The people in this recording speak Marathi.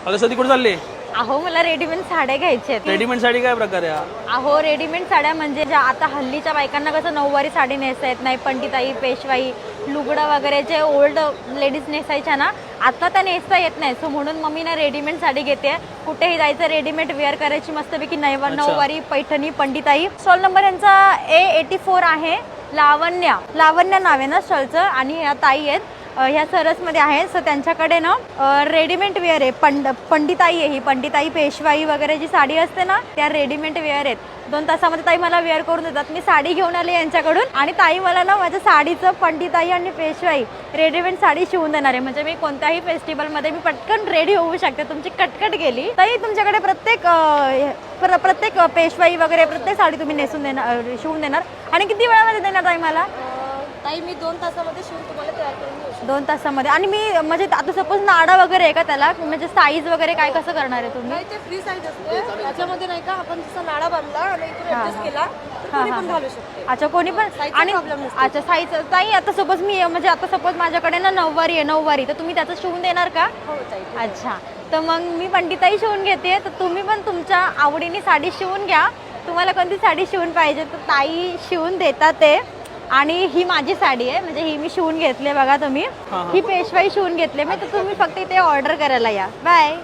अगं सदी कुठे चालली? अहो मला रेडीमेड साड्या घ्यायच्या आहेत. रेडीमेड साडी काय प्रकार आहे हा? अहो रेडीमेड साड्या म्हणजे ज्या आता हल्लीच्या बायकांना कसं नऊवारी साडी नेसता येत नाही, पंडिताई पेशवाई लुगडं वगैरे जे ओल्ड लेडीज नेसायच्या ना, आता त्या नेसता येत नाही. सो म्हणून मम्मी ना रेडीमेड साडी घेते. कुठेही जायचं रेडीमेड वेअर करायची मस्तपैकी नऊवारी पैठणी पंडिताई. स्टॉल नंबर यांचा A84 आहे. लावण्या नाव आहे ना स्टॉलचं. आणि ह्या ताई आहेत, ह्या सरसमध्ये आहे. सो त्यांच्याकडे ना रेडीमेड वेअर आहे. पंडिताई आहे ही, पंडिताई पेशवाई वगैरे जी साडी असते ना त्या रेडीमेड वेअर आहेत. 2 तासामध्ये ताई मला वेअर करून देतात. मी साडी घेऊन आले यांच्याकडून आणि ताई मला ना माझ्या साडीचं पंडिताई आणि पेशवाई रेडीमेड साडी शिवून देणार आहे. म्हणजे मी कोणत्याही फेस्टिवलमध्ये मी पटकन रेडी होऊ शकते. तुमची कटकट गेली ताई, तुमच्याकडे प्रत्येक पेशवाई वगैरे प्रत्येक साडी तुम्ही नेसून देणार, शिवून देणार. आणि किती वेळामध्ये देणार ताई मला? ताई मी 2 तासामध्ये शिवून तुम्हाला तयार करून देऊ शकते. 2 तासामध्ये. आणि मी म्हणजे आता सपोज नाडा वगैरे आहे का त्याला, म्हणजे साईज वगैरे काय कसं करणार आहे तुम्ही? नाही ते फ्री साईज असते. त्याच्यामध्ये नाही का आपण जसा नाडा बांधला आणि इथून ऍडजस्ट केला तर कोणी पण घालू शकते. अच्छा कोणी पण. आणि अच्छा साईज ताई आता सपोज मी म्हणजे आता सपोज माझ्याकडे ना नऊवारी तर तुम्ही त्याचं शिवून देणार का? हो ताई. अच्छा तर मग मी पंडिताई शिवून घेते, तर तुम्ही पण तुमच्या आवडीने साडी शिवून घ्या. तुम्हाला कोणती साडी शिवून पाहिजे तर ताई शिवून देतात ते. आणि ही माझी साडी आहे, म्हणजे ही मी शिवून घेतली बघा तुम्ही. ही पेशवाई शिवून घेतली मी, तर तुम्ही फक्त इथे ऑर्डर करायला या. बाय.